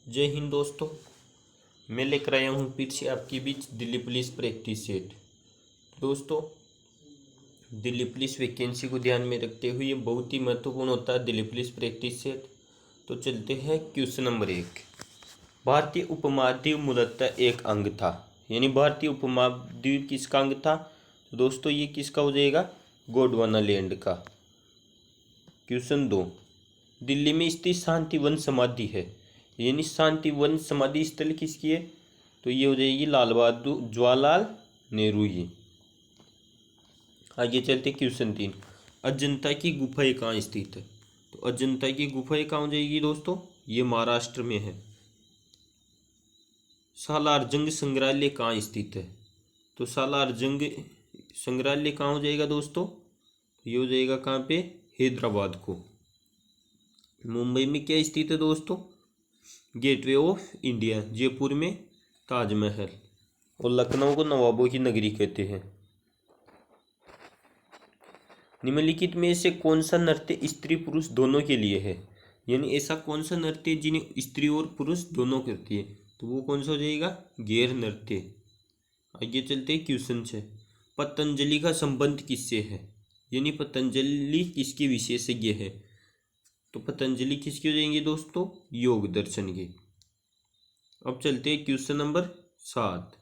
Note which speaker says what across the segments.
Speaker 1: जय हिंद दोस्तों। मैं लेकर आया हूँ फिर से आपके बीच दिल्ली पुलिस प्रैक्टिस सेट। दोस्तों, दिल्ली पुलिस वैकेंसी को ध्यान में रखते हुए ये बहुत ही महत्वपूर्ण होता है दिल्ली पुलिस प्रैक्टिस सेट। तो चलते हैं क्वेश्चन नंबर 1। भारतीय उपमहाद्वीप मूलतः एक अंग था, यानी भारतीय उपमहाद्वीप किसका अंग था? तो दोस्तों ये किसका हो जाएगा? गोंडवाना लैंड का। क्वेश्चन 2, दिल्ली में स्थित शांति वन समाधि है, यानी शांति वन समाधि स्थल किसकी है? तो ये हो जाएगी लाल बहादुर जवाहरलाल नेहरू जी। आगे चलते क्वेश्चन 3, अजंता की गुफाएं कहाँ स्थित है? तो अजंता की गुफाएं कहाँ हो जाएगी दोस्तों? ये महाराष्ट्र में है। सालार जंग संग्रहालय कहाँ स्थित है? तो सालार जंग संग्रहालय कहाँ हो जाएगा दोस्तों? ये हो जाएगा कहाँ पे? हैदराबाद को। मुंबई में क्या स्थित है दोस्तों? Gateway of India. जयपुर में ताजमहल। और लखनऊ को नवाबों की नगरी कहते हैं। निम्नलिखित में से कौन सा नृत्य स्त्री पुरुष दोनों के लिए है? यानी ऐसा कौन सा नृत्य जिन्हें स्त्री और पुरुष दोनों करती है? तो वो कौन सा हो जाएगा? गैर नृत्य। आगे चलते क्वेश्चन 6, पतंजलि का संबंध किससे है? यानी पतंजलि किसके विशेषज्ञ है? तो पतंजलि किसके हो जाएंगे दोस्तों? योग दर्शन के। अब चलते हैं क्वेश्चन नंबर 7,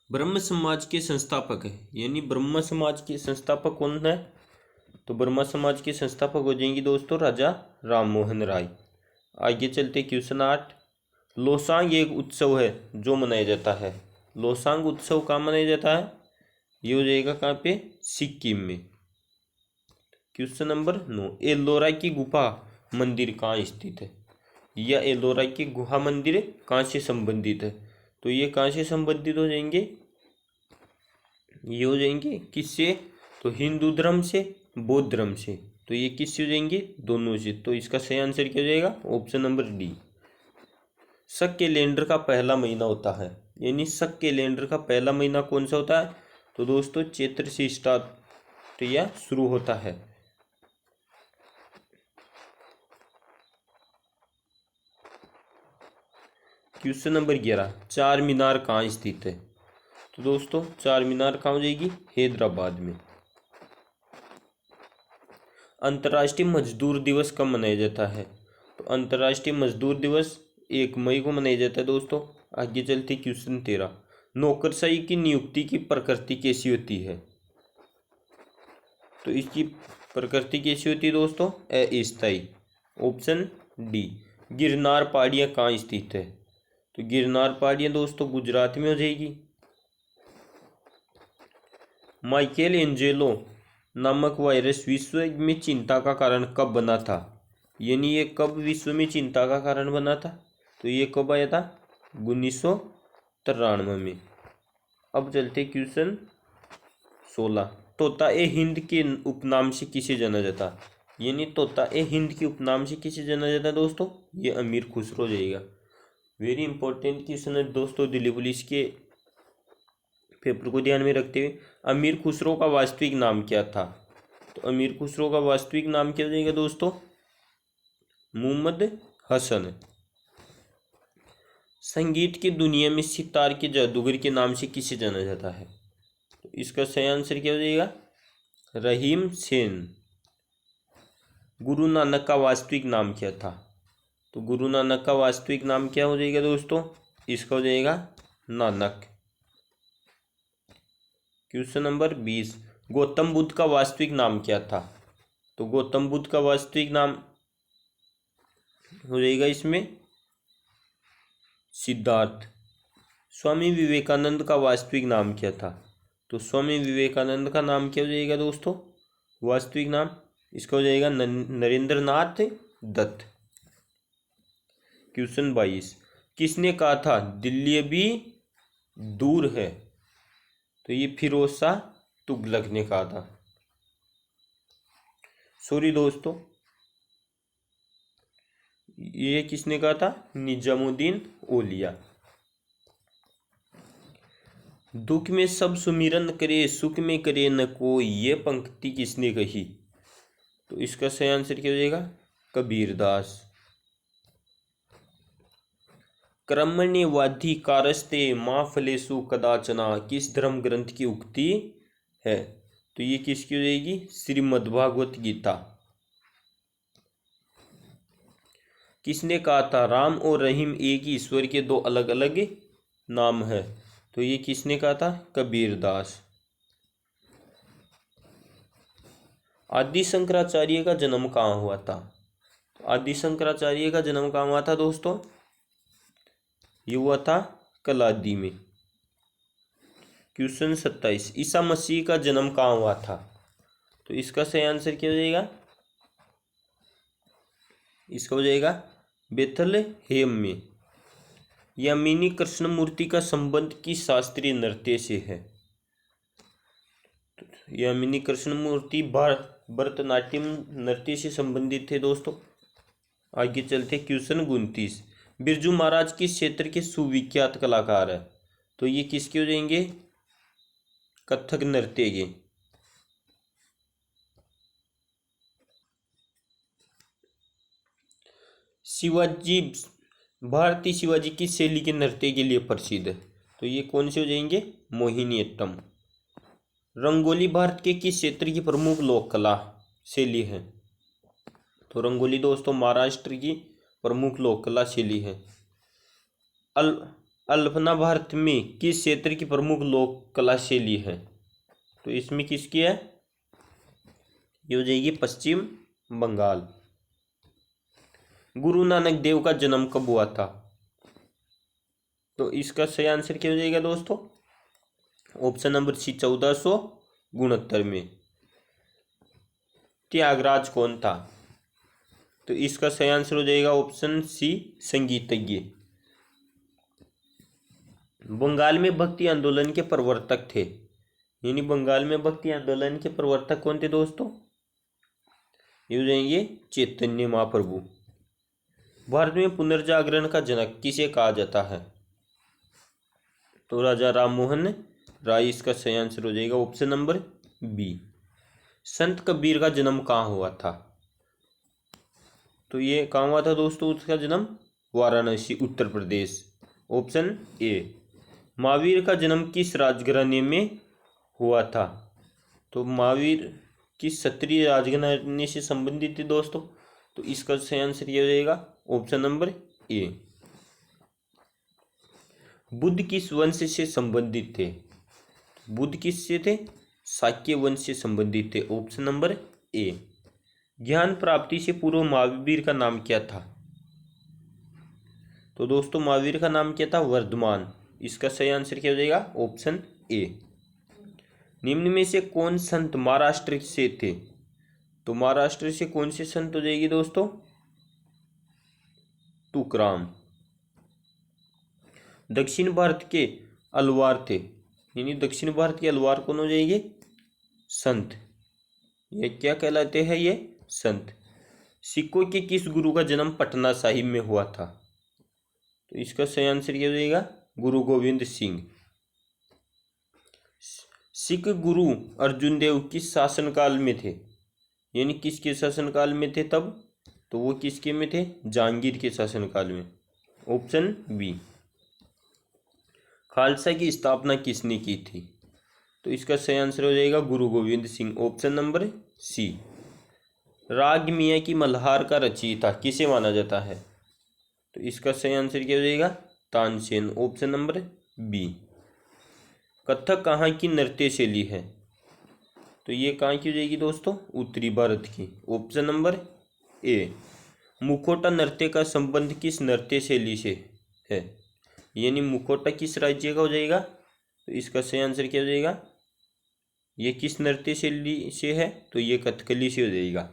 Speaker 1: ब्रह्म समाज के संस्थापक है, यानी ब्रह्म समाज के संस्थापक कौन है? तो ब्रह्म समाज के संस्थापक हो जाएंगे दोस्तों राजा राम मोहन राय। आगे चलते क्वेश्चन 8, लोसांग एक उत्सव है जो मनाया जाता है। लोसांग उत्सव कहाँ मनाया जाता है? ये हो जाएगा कहाँ पे? सिक्किम में। क्वेश्चन नंबर 9, एलोरा की गुफा मंदिर कहाँ स्थित है? या एलोरा की गुहा मंदिर कहाँ से संबंधित है? तो ये कहाँ से संबंधित हो जाएंगे? ये हो जाएंगे किससे? तो हिंदू धर्म से, बौद्ध धर्म से। तो ये किससे हो जाएंगे? दोनों से। तो इसका सही आंसर क्या हो जाएगा? Option number D. शक कैलेंडर का पहला महीना होता है, यानी शक कैलेंडर का पहला महीना कौन सा होता है? तो दोस्तों चैत्र से स्टार्ट या शुरू होता है। क्वेश्चन नंबर 11, चार मीनार कहाँ स्थित है? तो दोस्तों चार मीनार कहाँ हो जाएगी? हैदराबाद में। अंतर्राष्ट्रीय मजदूर दिवस कब मनाया जाता है? तो अंतर्राष्ट्रीय मजदूर दिवस 1 मई को मनाया जाता है दोस्तों। आगे चलते क्वेश्चन 13, नौकरशाही की नियुक्ति की प्रकृति कैसी होती है? तो इसकी प्रकृति कैसी होती है दोस्तों? अस्थायी। Option D. गिरनार पहाड़ियाँ कहाँ स्थित है? तो गिरनार पहाड़ियाँ दोस्तों गुजरात में हो जाएगी। माइकल एंजेलो नामक वायरस विश्व में चिंता का कारण कब बना था? यानी ये कब विश्व में चिंता का कारण बना था? तो ये कब आया था? 1993 में। अब चलते क्वेश्चन 16, तोता ए हिंद के उपनाम से किसे जाना जाता? यानी तोता ए हिंद के उपनाम से किसे जाना जाता है दोस्तों? ये अमीर खुसरो जाएगा। वेरी इंपॉर्टेंट क्वेश्चन है दोस्तों दिल्ली पुलिस के पेपर को ध्यान में रखते हुए। अमीर खुसरो का वास्तविक नाम क्या था? तो अमीर खुसरो का वास्तविक नाम क्या हो जाएगा दोस्तों? मोहम्मद हसन। संगीत की दुनिया में सितार के जादूगर के नाम से किसे जाना जाता है? तो इसका सही आंसर क्या हो जाएगा? रहीम सेन। गुरु नानक का वास्तविक नाम क्या था? तो गुरु नानक का वास्तविक नाम क्या हो जाएगा दोस्तों? इसका हो जाएगा नानक। क्वेश्चन नंबर 20, गौतम बुद्ध का वास्तविक नाम क्या था? तो गौतम बुद्ध का वास्तविक नाम हो जाएगा इसमें सिद्धार्थ। स्वामी विवेकानंद का वास्तविक नाम क्या था? तो स्वामी विवेकानंद का नाम क्या हो जाएगा दोस्तों? वास्तविक नाम इसका हो जाएगा नरेंद्र नाथ दत्त। क्वेश्चन 22, किसने कहा था दिल्ली अभी दूर है? तो ये फिरोज शाह तुगलक ने कहा था। सॉरी दोस्तों, ये किसने कहा था? निजामुद्दीन औलिया। दुख में सब सुमिरन करे, सुख में करे न कोई, ये पंक्ति किसने कही? तो इसका सही आंसर क्या हो जाएगा? कबीरदास। कर्मण्येवाधिकारस्ते मा फलेषु कदाचन किस धर्म ग्रंथ की उक्ति है? तो ये किसकी हो जाएगी? श्रीमद्भागवत गीता। किसने कहा था राम और रहीम एक ही ईश्वर के दो अलग अलग नाम है? तो ये किसने कहा था? कबीरदास। आदि शंकराचार्य का जन्म कहाँ हुआ था? आदि शंकराचार्य का जन्म कहाँ हुआ था दोस्तों? ये हुआ था कलादी में। क्वेश्चन 27, ईसा मसीह का जन्म कहाँ हुआ था? तो इसका सही आंसर क्या हो जाएगा? इसका हो जाएगा बेथलहेम में। यामिनी कृष्णमूर्ति का संबंध किस शास्त्रीय नृत्य से है? यामिनी कृष्णमूर्ति भरतनाट्यम नृत्य से संबंधित थे दोस्तों। आगे चलते क्वेश्चन 29, बिरजू महाराज किस क्षेत्र के सुविख्यात कलाकार है? तो ये किसके हो जाएंगे? कथक नृत्य के। शिवाजी, भारतीय शिवाजी की शैली के नृत्य के लिए प्रसिद्ध है? तो ये कौन से हो जाएंगे? मोहिनीअट्टम। रंगोली भारत के किस क्षेत्र की प्रमुख लोक कला शैली है? तो रंगोली दोस्तों महाराष्ट्र की प्रमुख लोक कला शैली है। अल्पना भारत में किस क्षेत्र की प्रमुख लोक कला शैली है? तो इसमें किसकी है? ये हो जाएगी पश्चिम बंगाल। गुरु नानक देव का जन्म कब हुआ था? तो इसका सही आंसर क्या हो जाएगा दोस्तों? ऑप्शन नंबर सी 1469 में। त्यागराज कौन था? तो इसका सही आंसर हो जाएगा ऑप्शन सी संगीतज्ञ। बंगाल में भक्ति आंदोलन के प्रवर्तक थे, यानी बंगाल में भक्ति आंदोलन के प्रवर्तक कौन थे दोस्तों? ये हो जाएंगे चैतन्य महाप्रभु। भारत में पुनर्जागरण का जनक किसे कहा जाता है? तो राजा राममोहन राय इसका सही आंसर हो जाएगा ऑप्शन नंबर बी। संत कबीर का जन्म कहाँ हुआ था? तो ये कहाँ हुआ था दोस्तों? उसका जन्म वाराणसी उत्तर प्रदेश, ऑप्शन ए। महावीर का जन्म किस राजघराने में हुआ था? तो महावीर किस क्षत्रिय राजघराने से संबंधित थे दोस्तों? तो इसका सही आंसर ये हो जाएगा ऑप्शन नंबर ए। बुद्ध किस वंश से संबंधित थे? बुद्ध किससे थे? शाक्य वंश से संबंधित थे, ऑप्शन नंबर ए। ज्ञान प्राप्ति से पूर्व महावीर का नाम क्या था? तो दोस्तों महावीर का नाम क्या था? वर्धमान। इसका सही आंसर क्या हो जाएगा? Option A. निम्न में से कौन संत महाराष्ट्र से थे? तो महाराष्ट्र से कौन से संत हो जाएगी दोस्तों? तुकाराम। दक्षिण भारत के अलवार थे, यानी दक्षिण भारत के अलवार कौन हो जाएंगे? संत। ये क्या कहलाते हैं? ये संत। सिखों के किस गुरु का जन्म पटना साहिब में हुआ था? तो इसका सही आंसर क्या हो जाएगा? गुरु गोविंद सिंह। सिख गुरु अर्जुन देव किस शासनकाल में थे, यानी किसके शासनकाल में थे तब? तो वो किसके में थे? जहांगीर के शासनकाल में, ऑप्शन बी। खालसा की स्थापना किसने की थी? तो इसका सही आंसर हो जाएगा Guru Gobind Singh, option number C. राग मियाँ की मल्हार का रचयिता किसे माना जाता है? तो इसका सही आंसर क्या हो जाएगा? Tansen, option number B. Kathak कहाँ की नृत्य शैली है? तो ये कहाँ की हो जाएगी दोस्तों? उत्तरी भारत की, ऑप्शन नंबर ए। मुखौटा नृत्य का संबंध किस नृत्य शैली से है? यानी मुखौटा किस राज्य का हो जाएगा? तो इसका सही आंसर क्या हो जाएगा? ये किस नृत्य शैली से है? तो ये कथकली से हो जाएगा।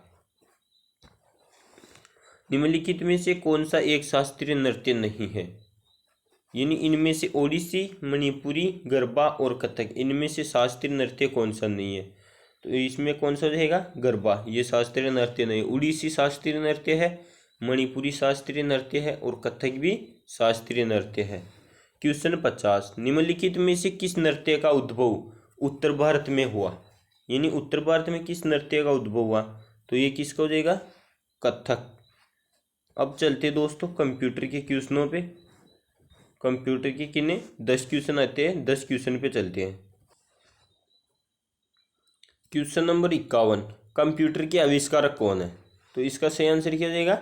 Speaker 1: निम्नलिखित में से कौन सा एक शास्त्रीय नृत्य नहीं है? यानी इनमें से ओडिसी, मणिपुरी, गरबा और कथक, इनमें से शास्त्रीय नृत्य कौन सा नहीं है? तो इसमें कौन सा रहेगा? गरबा। ये शास्त्रीय नृत्य नहीं। ओडिसी शास्त्रीय नृत्य है, मणिपुरी शास्त्रीय नृत्य है और कथक भी शास्त्रीय नृत्य है। क्वेश्चन 50, निम्नलिखित में से किस नृत्य का उद्भव उत्तर भारत में हुआ? यानी उत्तर भारत में किस नृत्य का उद्भव हुआ? तो ये किसका हो जाएगा? कथक। अब चलते दोस्तों कंप्यूटर के क्वेश्चनों पे। कंप्यूटर के कितने 10 क्वेश्चन आते हैं, 10 क्वेश्चन पे चलते हैं। क्वेश्चन नंबर 51, कंप्यूटर के आविष्कारक कौन है? तो इसका सही आंसर क्या हो जाएगा?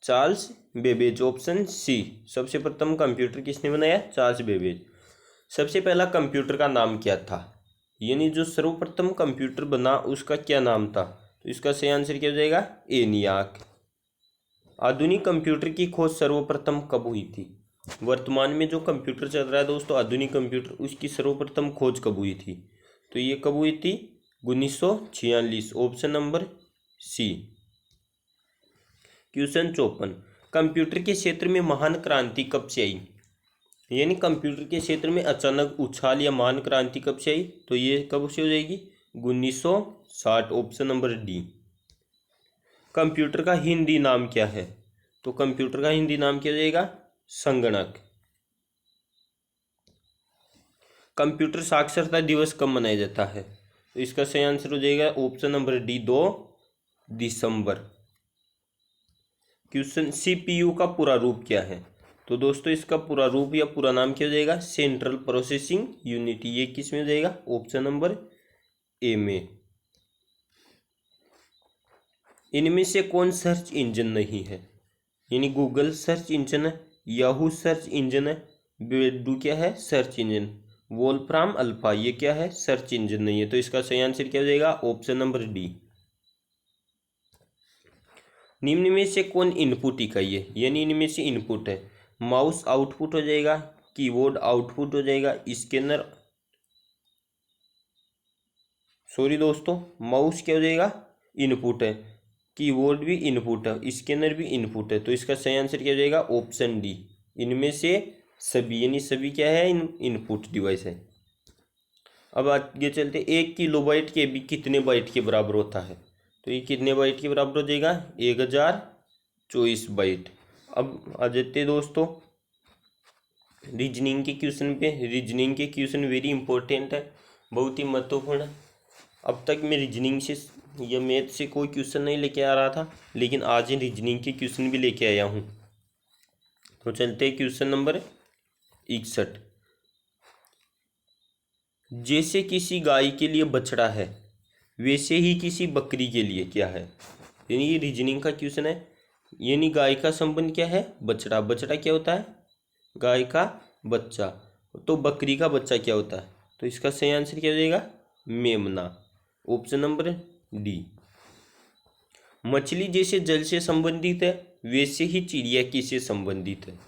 Speaker 1: Charles Babbage, option C. सबसे प्रथम कंप्यूटर किसने बनाया? Charles Babbage. सबसे पहला कंप्यूटर का नाम क्या था? यानी जो सर्वप्रथम कंप्यूटर बना उसका क्या नाम था? तो इसका सही आंसर क्या हो जाएगा? एनियाक। आधुनिक कंप्यूटर की खोज सर्वप्रथम कब हुई थी? वर्तमान में जो कंप्यूटर चल रहा है दोस्तों, आधुनिक कंप्यूटर, उसकी सर्वप्रथम खोज कब हुई थी? तो ये कब हुई थी? 1946, ऑप्शन नंबर सी। क्वेश्चन 54, कंप्यूटर के क्षेत्र में महान क्रांति कब से आई? यानी कंप्यूटर के क्षेत्र में अचानक उछाल या महान क्रांति कब से आई? तो ये कब से हो जाएगी? 1960, ऑप्शन नंबर डी। कंप्यूटर का हिंदी नाम क्या है? तो कंप्यूटर का हिंदी नाम क्या हो जाएगा? संगणक। कंप्यूटर साक्षरता दिवस कब मनाया जाता है? तो इसका सही आंसर हो जाएगा ऑप्शन नंबर डी, 2 दिसंबर। क्वेश्चन, सीपीयू का पूरा रूप क्या है? तो दोस्तों इसका पूरा रूप या पूरा नाम क्या हो जाएगा? Central processing unit. ये किस में हो जाएगा? ऑप्शन नंबर ए में। इनमें से कौन सर्च इंजन नहीं है? यानी गूगल सर्च इंजन है, याहू सर्च इंजन है, बेडू क्या है? सर्च इंजन, वोल्फ्राम अल्फा ये क्या है? सर्च इंजन नहीं है। तो इसका सही आंसर क्या हो जाएगा? Option number D. निम्न में से कौन इनपुट इकाई है? यानी इनमें से इनपुट है, माउस आउटपुट हो जाएगा, कीबोर्ड आउटपुट हो जाएगा, स्कैनर, सॉरी दोस्तों, माउस क्या हो जाएगा? इनपुट है, कीबोर्ड भी इनपुट है, स्कैनर भी इनपुट है। तो इसका सही आंसर क्या हो जाएगा? ऑप्शन डी, इनमें से सभी। यानी सभी क्या है? इनपुट डिवाइस है। अब आगे चलते, 1 किलोबाइट के भी कितने बाइट के बराबर होता है? तो ये कितने बाइट के बराबर हो जाएगा? 1024 बाइट। अब आ जाते दोस्तों रीजनिंग के क्वेश्चन पे। रीजनिंग के क्वेश्चन वेरी इंपॉर्टेंट है, बहुत ही महत्वपूर्ण है। अब तक मैं रीजनिंग से या मैथ से कोई क्वेश्चन नहीं लेके आ रहा था, लेकिन आज रीजनिंग के क्वेश्चन भी लेके आया हूँ। तो चलते हैं क्वेश्चन नंबर 61। जैसे किसी गाय के लिए बछड़ा है, वैसे ही किसी बकरी के लिए क्या है? यानी ये रीजनिंग का क्वेश्चन है। यानी गाय का संबंध क्या है? बछड़ा। बछड़ा क्या होता है? गाय का बच्चा। तो बकरी का बच्चा क्या होता है? तो इसका सही आंसर क्या हो जाएगा? मेमना, ऑप्शन नंबर डी। मछली जैसे जल से संबंधित है, वैसे ही चिड़िया किससे संबंधित है?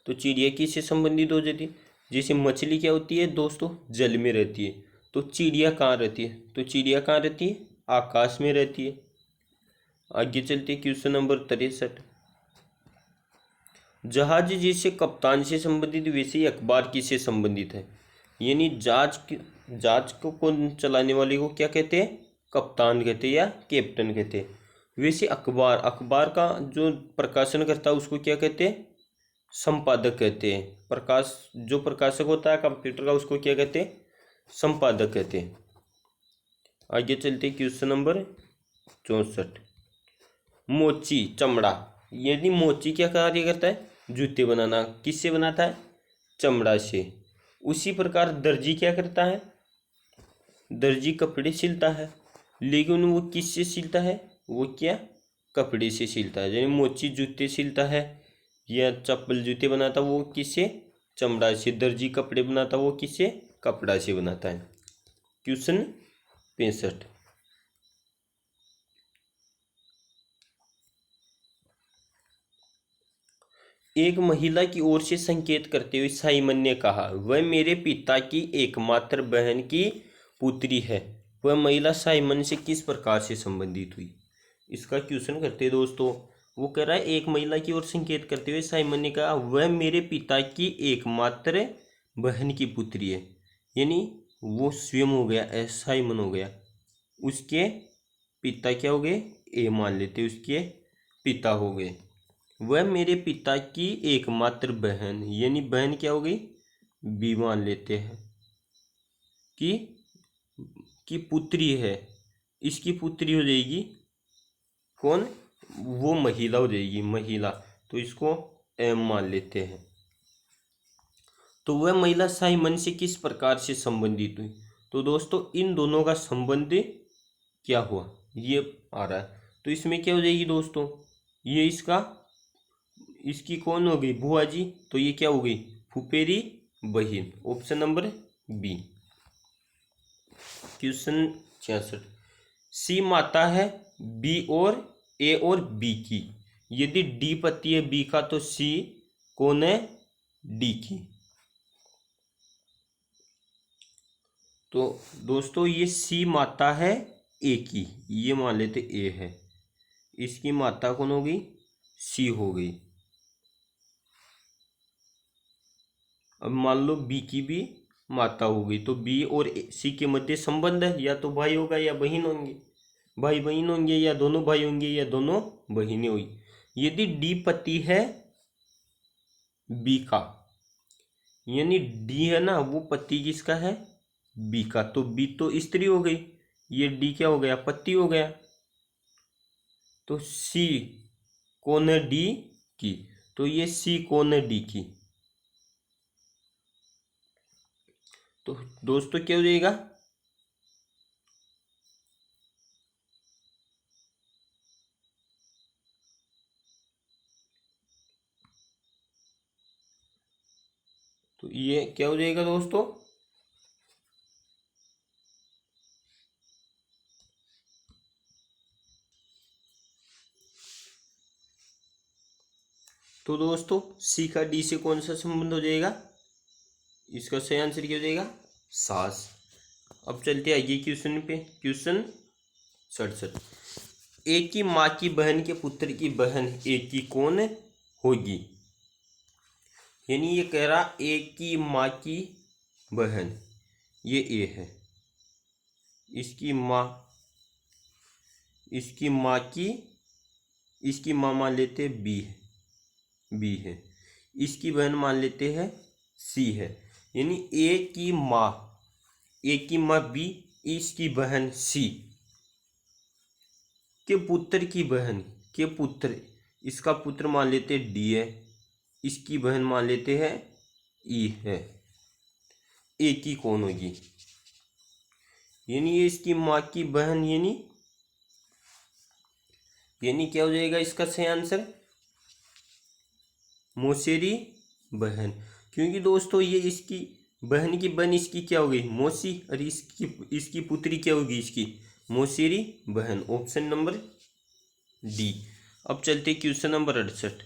Speaker 1: तो चिड़िया किससे संबंधित हो जाती है? जैसे मछली क्या होती है दोस्तों? जल में रहती है। तो चिड़िया कहाँ रहती है? तो चिड़िया कहाँ रहती है? आकाश में रहती है। आगे चलते क्वेश्चन नंबर 63। जहाज जैसे कप्तान से संबंधित, वैसे ही अखबार किससे संबंधित है? यानी जहाज को कौन चलाने वाले को क्या कहते हैं? कप्तान कहते हैं या कैप्टन कहते हैं। वैसे अखबार का जो प्रकाशन करता है उसको क्या कहते हैं? संपादक कहते हैं। जो प्रकाशक होता है कंप्यूटर का उसको क्या कहते हैं? संपादक कहते हैं। आगे चलते क्वेश्चन नंबर 64। मोची चमड़ा, यदि मोची क्या कार्य करता है? जूते बनाना। किससे बनाता है? चमड़ा से। उसी प्रकार दर्जी क्या करता है? दर्जी कपड़े सिलता है, लेकिन वो किससे सिलता है? वो क्या? कपड़े से सिलता है। यानी मोची जूते सिलता है या चप्पल जूते बनाता, वो किससे? चमड़ा से। दर्जी कपड़े बनाता, वो किससे? कपड़ा से बनाता है। क्वेश्चन 65। एक महिला की ओर से संकेत करते हुए साइमन ने कहा, वह मेरे पिता की एकमात्र बहन की पुत्री है। वह महिला साइमन से किस प्रकार से संबंधित हुई? इसका क्वेश्चन करते हैं दोस्तों। वो कह रहा है एक महिला की ओर संकेत करते हुए साइमन ने कहा, वह मेरे पिता की एकमात्र बहन की पुत्री है। यानी वो स्वयं हो गया, साइमन हो गया। उसके पिता क्या हो गए? ए मान लेते, उसके पिता हो गए। वह मेरे पिता की एकमात्र बहन, यानी बहन क्या हो गई? बी मान लेते हैं कि पुत्री है। इसकी पुत्री हो जाएगी कौन? वो महिला हो जाएगी, महिला। तो इसको एम मान लेते हैं। तो वह महिला शाही मन से किस प्रकार से संबंधित हुई। तो दोस्तों इन दोनों का संबंध क्या हुआ ये आ रहा है। तो इसमें क्या हो जाएगी दोस्तों, ये इसकी कौन हो गई, बुआ जी। तो ये क्या हो गई, फुफेरी बहन। Option number B. Question 66। C माता है बी और ए और बी की। यदि डी पति है बी का तो सी कौन है, डी की। तो दोस्तों ये सी माता है ए की, ये मान लेते ए है, इसकी माता कौन हो गई, सी हो गई। अब मान लो बी की भी माता हो गई, तो बी और सी के मध्य संबंध है, या तो भाई होगा या बहन होंगे, भाई बहन होंगे, या दोनों भाई होंगे या दोनों बहनें हुई। यदि डी पति है बी का, यानी डी है ना वो पति किसका है, बी का, तो बी तो स्त्री हो गई, ये डी क्या हो गया, पति हो गया। तो सी कौन है, डी की। तो ये सी कौन है, डी की। तो दोस्तों क्या हो जाएगा, तो ये क्या हो जाएगा दोस्तों, तो दोस्तों सी का डी से कौन सा संबंध हो जाएगा, इसका सही आंसर क्या हो जाएगा, सास। अब चलते आइए क्वेश्चन पे, क्वेश्चन 67। एक की माँ की बहन के पुत्र की बहन एक की कौन होगी। यानी ये कह रहा एक की माँ की बहन, ये ए है, इसकी माँ की, इसकी माँ मान लेते हैं बी है, इसकी बहन मान लेते हैं सी है। यानी ए की माँ बी, इसकी बहन सी के पुत्र की बहन के पुत्र, इसका पुत्र मान लेते हैं डी है, इसकी बहन मान लेते हैं ई है। ए की कौन होगी, यानी ये इसकी माँ की बहन, यानी क्या हो जाएगा इसका सही आंसर, मौसेरी बहन। क्योंकि दोस्तों ये इसकी बहन की बहन इसकी क्या हो गई, मौसी, और इसकी पुत्री क्या होगी, इसकी मौसेरी बहन। Option number D. अब चलते क्वेश्चन नंबर 68।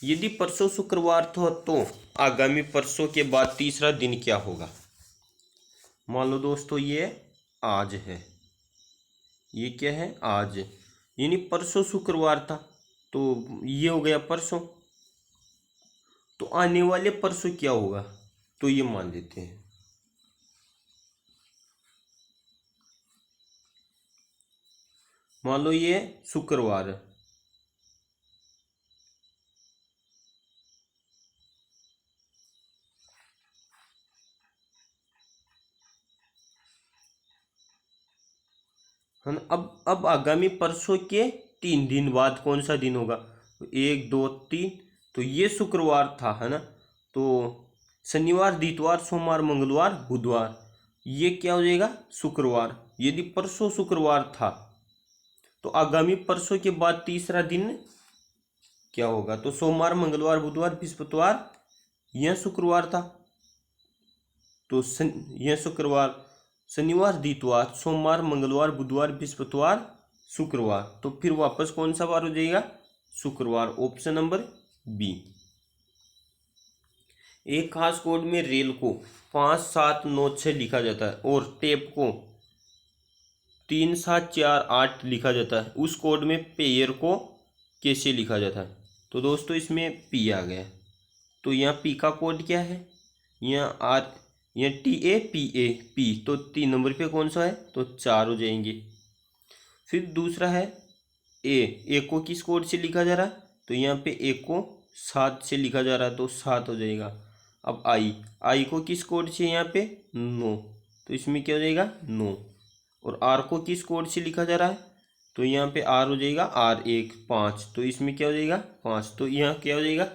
Speaker 1: यदि परसों शुक्रवार था तो आगामी परसों के बाद तीसरा दिन क्या होगा। मान लो दोस्तों ये आज है, ये क्या है, आज, यानी परसों शुक्रवार था तो ये हो गया परसों, तो आने वाले परसों क्या होगा, तो ये मान लेते हैं। मान लो ये शुक्रवार है, है ना। अब आगामी परसों के 3 दिन बाद कौन सा दिन होगा, 1 2 3, तो ये शुक्रवार था, है ना। तो शनिवार दितवार सोमवार मंगलवार बुधवार, ये क्या हो जाएगा, शुक्रवार। यदि परसों शुक्रवार था तो आगामी परसों के बाद तीसरा दिन क्या होगा, तो सोमवार मंगलवार बुधवार बृहस्पतिवार, यह शुक्रवार था, तो यह शुक्रवार, शनिवार दितवार सोमवार मंगलवार बुधवार बृहस्पतिवार शुक्रवार, तो फिर वापस कौन सा वार हो जाएगा, शुक्रवार। Option number B. एक खास कोड में रेल को 5 7 9 6 लिखा जाता है और टेप को 3 7 4 8 लिखा जाता है, उस कोड में पेयर को कैसे लिखा जाता है। तो दोस्तों इसमें पी आ गया, तो यहाँ पी का कोड क्या है, यहाँ आर, यहाँ टी ए तो 3 नंबर पे कौन सा है, तो 4 हो जाएंगे। फिर दूसरा है ए को किस कोड से लिखा जा रहा है, तो यहाँ पे ए को 7 से लिखा जा रहा है, तो 7 हो जाएगा। अब आई को किस कोड से, यहाँ पे 9, तो इसमें क्या हो जाएगा 9। और आर को किस कोड से लिखा जा रहा है, तो यहाँ पे आर हो जाएगा R 1 5, तो इसमें क्या हो जाएगा 5, तो यहाँ क्या हो जाएगा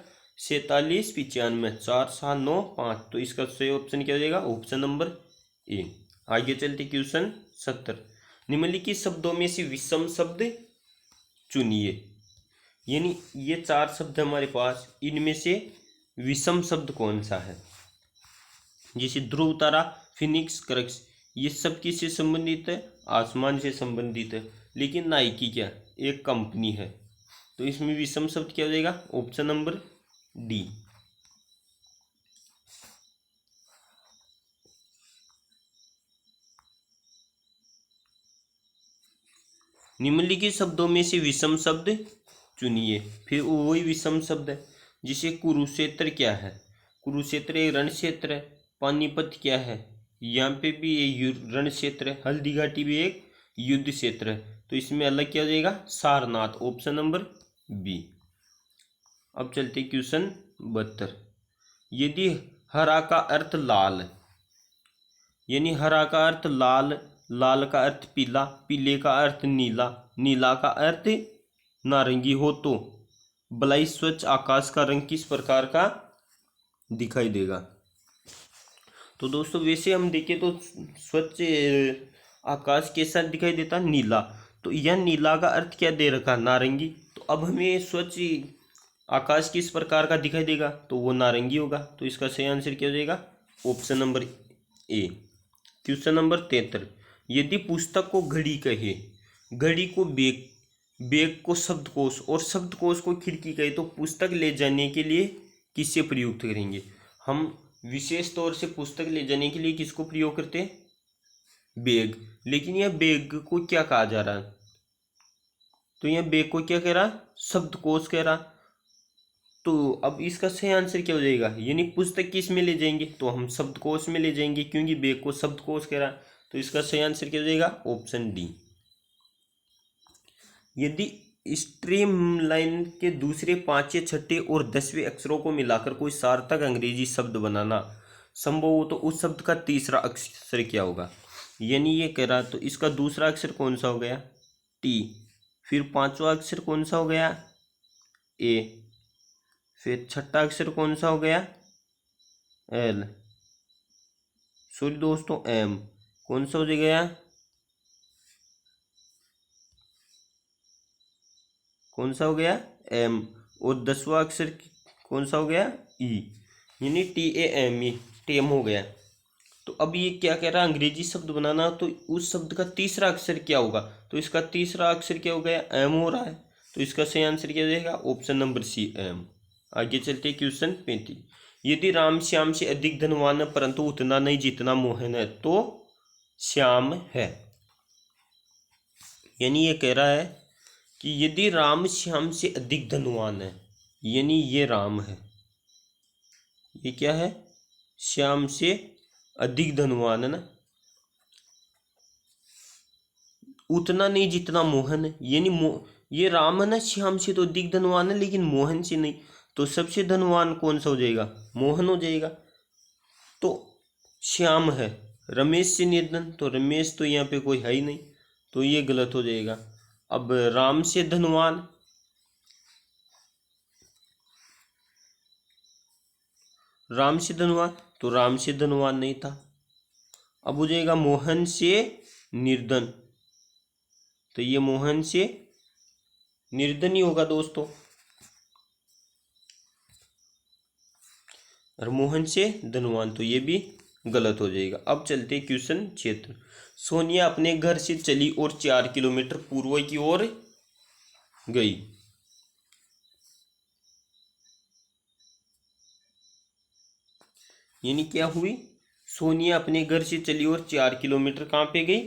Speaker 1: 47, 95, 4, 7, 9, 5। तो इसका सही ऑप्शन क्या हो जाएगा? Option number A. आगे चलते क्वेश्चन 70। निम्नलिखित शब्दों में से विषम शब्द चुनिए। यानी ये 4 शब्द हमारे पास, इनमें से विषम शब्द कौन सा है? जैसे ध्रुव तारा, फिनिक्स, क्रक्स, ये सब किससे संबंधित है? आसमान से संबंधित है। लेकिन नाइकी क्या? एक कंपनी है। तो इसमें विषम शब्द क्या हो जाएगा? Option number D. निम्नलिखित शब्दों में से विषम शब्द चुनिए। फिर वही विषम शब्द है। जैसे कुरुक्षेत्र क्या है? कुरुक्षेत्र एक रण क्षेत्र है। पानीपत क्या है? यहाँ पे भी ये रण क्षेत्र है। हल्दी घाटी भी एक युद्ध क्षेत्र है। तो इसमें अलग क्या हो जाएगा? Sarnath, option number B. अब चलते क्वेश्चन 72। यदि हरा का अर्थ लाल, यानी हरा का अर्थ लाल, लाल का अर्थ पीला, पीले का अर्थ नीला, नीला का अर्थ नारंगी हो तो बलाई स्वच्छ आकाश का रंग किस प्रकार का दिखाई देगा? तो दोस्तों वैसे हम देखें तो स्वच्छ आकाश कैसा दिखाई देता? नीला। तो यह नीला का अर्थ क्या दे रखा? नारंगी। तो अब हमें स्वच्छ आकाश किस प्रकार का दिखाई देगा? तो वो नारंगी होगा। तो इसका सही आंसर क्या हो जाएगा? Option number A. Question number 73। यदि पुस्तक को घड़ी कहे, घड़ी को बैग, बैग को शब्दकोश और शब्दकोश को खिड़की कहे, तो पुस्तक ले जाने के लिए किससे प्रयुक्त करेंगे? हम विशेष तौर से पुस्तक ले जाने के लिए किसको प्रयोग करते हैं? बैग। लेकिन यह बैग को क्या कहा जा रहा है? तो यह बैग को क्या कह रहा? शब्दकोश कह रहा। तो अब इसका सही आंसर क्या हो जाएगा? यानी पुस्तक किस में ले जाएंगे? तो हम शब्दकोश में ले जाएंगे, क्योंकि बैग को शब्दकोश कह रहा। तो इसका सही आंसर क्या हो जाएगा? Option D. यदि स्ट्रीमलाइन के दूसरे, पांचवें, छठे और 10वें अक्षरों को मिलाकर कोई सार्थक अंग्रेजी शब्द बनाना संभव हो तो उस शब्द का तीसरा अक्षर क्या होगा? यानी ये कह रहा, तो इसका दूसरा अक्षर कौन सा हो गया? टी। फिर पांचवा अक्षर कौन सा हो गया? ए। फिर छठा अक्षर कौन सा हो गया? एल। सॉरी दोस्तों, एम। कौन सा हो गया? कौन सा हो गया? एम। और 10वां अक्षर कौन सा हो गया? ई। यानी TAME, टेम हो गया। तो अब ये क्या कह रहा है? अंग्रेजी शब्द बनाना, तो उस शब्द का तीसरा अक्षर क्या होगा? तो इसका तीसरा अक्षर क्या हो गया? एम हो रहा है। तो इसका सही आंसर क्या हो जाएगा? Option number C, M. आगे चलते क्वेश्चन 35। यदि राम श्याम से अधिक धनवान है परंतु उतना नहीं जितना मोहन है, तो श्याम है। यानी ये कह रहा है कि यदि राम श्याम से अधिक धनवान है, यानी ये राम है, ये क्या है? श्याम से अधिक धनवान है ना, उतना नहीं जितना मोहन है। यानी ये राम है ना, श्याम से तो अधिक धनवान है लेकिन मोहन से नहीं। तो सबसे धनवान कौन सा हो जाएगा? मोहन हो जाएगा। तो श्याम है रमेश से निर्धन, तो रमेश तो यहाँ पे कोई है ही नहीं, तो ये गलत हो जाएगा। अब राम से धनवान, राम से धनवान, तो राम से धनवान नहीं था। अब हो जाएगा मोहन से निर्धन, तो ये मोहन से निर्धन ही होगा दोस्तों। और मोहन से धनवान, तो ये भी गलत हो जाएगा। अब चलते क्वेश्चन 76। सोनिया अपने घर से चली और 4 किलोमीटर पूर्व की ओर गई। यानी क्या हुई? सोनिया अपने घर से चली और 4 किलोमीटर कहाँ पे गई?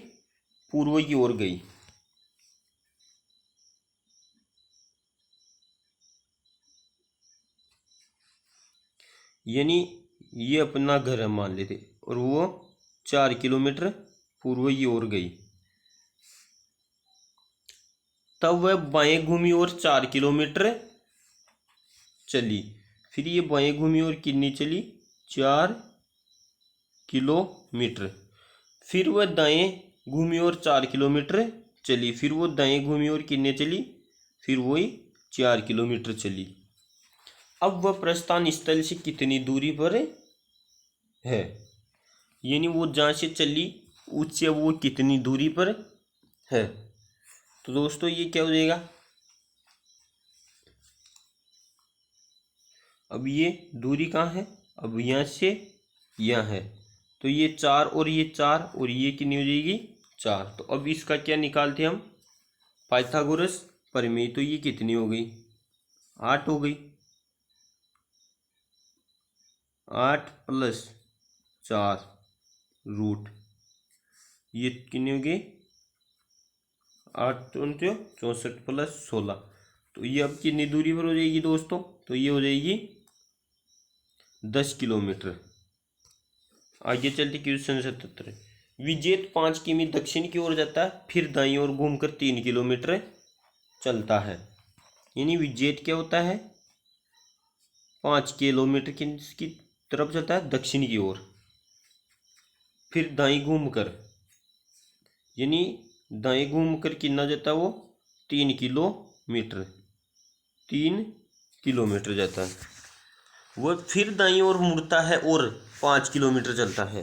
Speaker 1: पूर्व की ओर गई। यानी ये अपना घर है मान लेते, और वो 4 किलोमीटर पूर्व की ओर गई। तब वह बाएं घूमी और 4 किलोमीटर चली। फिर ये बाएं घूमी और कितनी चली? 4 किलोमीटर। फिर वह दाएं घूमी और 4 किलोमीटर चली। फिर वो दाएं घूमी और कितने चली? फिर वही 4 किलोमीटर चली। अब वह प्रस्थान स्थल से कितनी दूरी पर है, यानी वो जहाँ से चली उससे वो कितनी दूरी पर है। तो दोस्तों ये क्या हो जाएगा, अब ये दूरी कहाँ है, अब यहाँ से यहाँ है, तो ये 4 और ये 4 और ये कितनी हो जाएगी 4। तो अब इसका क्या निकालते हम, पाइथागोरस प्रमेय। तो ये कितनी हो गई 8 हो गई, 8 + 4 रूट, ये कितनी हो गई 8 64 + 16। तो ये अब कितनी दूरी पर हो जाएगी दोस्तों, तो ये हो जाएगी 10 किलोमीटर। आगे चलते क्वेश्चन 77। विजेत 5 किमी दक्षिण की ओर जाता है, फिर दाईं ओर घूमकर 3 किलोमीटर चलता है। यानी विजेत क्या होता है, 5 किलोमीटर की तरफ चलता है दक्षिण की ओर, फिर दाईं घूमकर, यानी दाएं घूमकर कितना जाता है वो 3 किलोमीटर, 3 किलोमीटर जाता है। वह फिर दाईं ओर मुड़ता है और 5 किलोमीटर चलता है,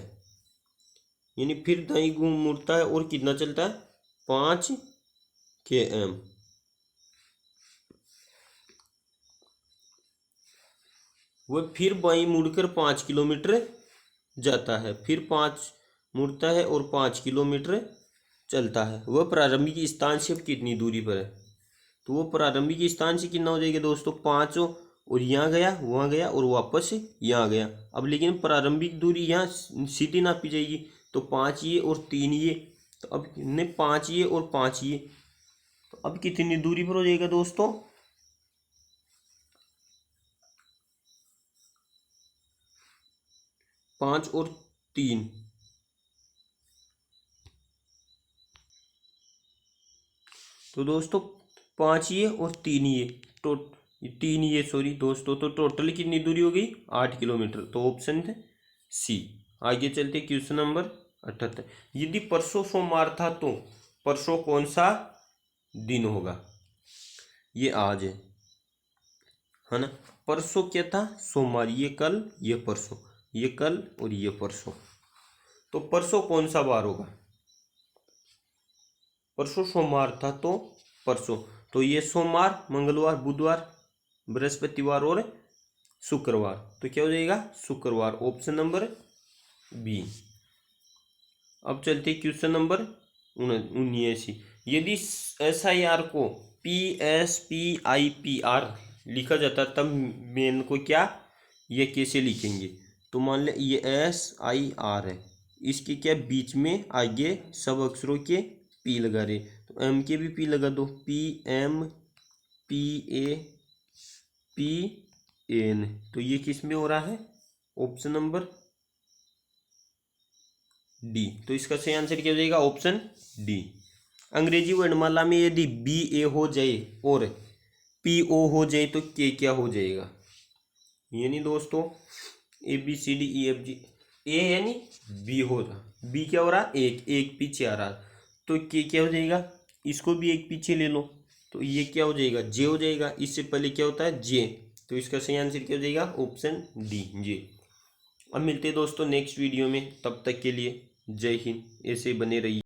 Speaker 1: यानी फिर दाईं घूम मुड़ता है और कितना चलता है 5 km। वह फिर बाईं मुड़कर 5 किलोमीटर जाता है, फिर 5 मुड़ता है और 5 किलोमीटर चलता है। वह प्रारंभिक स्थान से अब कितनी दूरी पर है, तो वो प्रारंभिक स्थान से कितना हो जाएगा दोस्तों 5, और यहाँ गया वहाँ गया और वापस यहाँ गया। अब लेकिन प्रारंभिक दूरी यहाँ सीधी नापी जाएगी, तो 5 ये और 3 ये, तो अब ने 5 ये और 5 ये, तो अब कितनी दूरी पर हो जाएगा दोस्तों 5 और 3, तो दोस्तों 5 ये और 3 ये, तो 3 ये सॉरी दोस्तों, तो टोटल कितनी दूरी हो गई 8 किलोमीटर। तो ऑप्शन थे सी। आगे चलते क्वेश्चन नंबर 78। यदि परसों सोमवार था तो परसों कौन सा दिन होगा, ये आज है ना, परसों क्या था सोमवार, ये कल ये परसों, ये कल और ये परसों, तो परसों कौन सा बार होगा, परसों सोमवार था तो परसों, तो ये सोमवार मंगलवार बुधवार बृहस्पतिवार और शुक्रवार, तो क्या हो जाएगा शुक्रवार, ऑप्शन नंबर बी। अब चलते क्वेश्चन नंबर 79। यदि SIR को PSPIPR लिखा जाता तब मेन को क्या, ये कैसे लिखेंगे, तो मान ले ये SIR है, इसके क्या बीच में आगे सब अक्षरों के P लगा रहे, तो M के भी P लगा दो, PMPAPN, तो ये किस में हो रहा है ऑप्शन नंबर डी। तो इसका सही आंसर क्या हो जाएगा ऑप्शन डी। अंग्रेजी वर्णमाला में यदि BA हो जाए और PO हो जाए तो के क्या हो जाएगा, यानी दोस्तों ABCDEFG, ए यानी B हो रहा, B क्या हो रहा एक पीछे आ रहा, तो के क्या हो जाएगा, इसको भी एक पीछे ले लो, तो ये क्या हो जाएगा जे हो जाएगा, इससे पहले क्या होता है जे, तो इसका सही आंसर क्या हो जाएगा ऑप्शन डी जे। अब मिलते हैं दोस्तों नेक्स्ट वीडियो में, तब तक के लिए जय हिंद, ऐसे बने रहिए।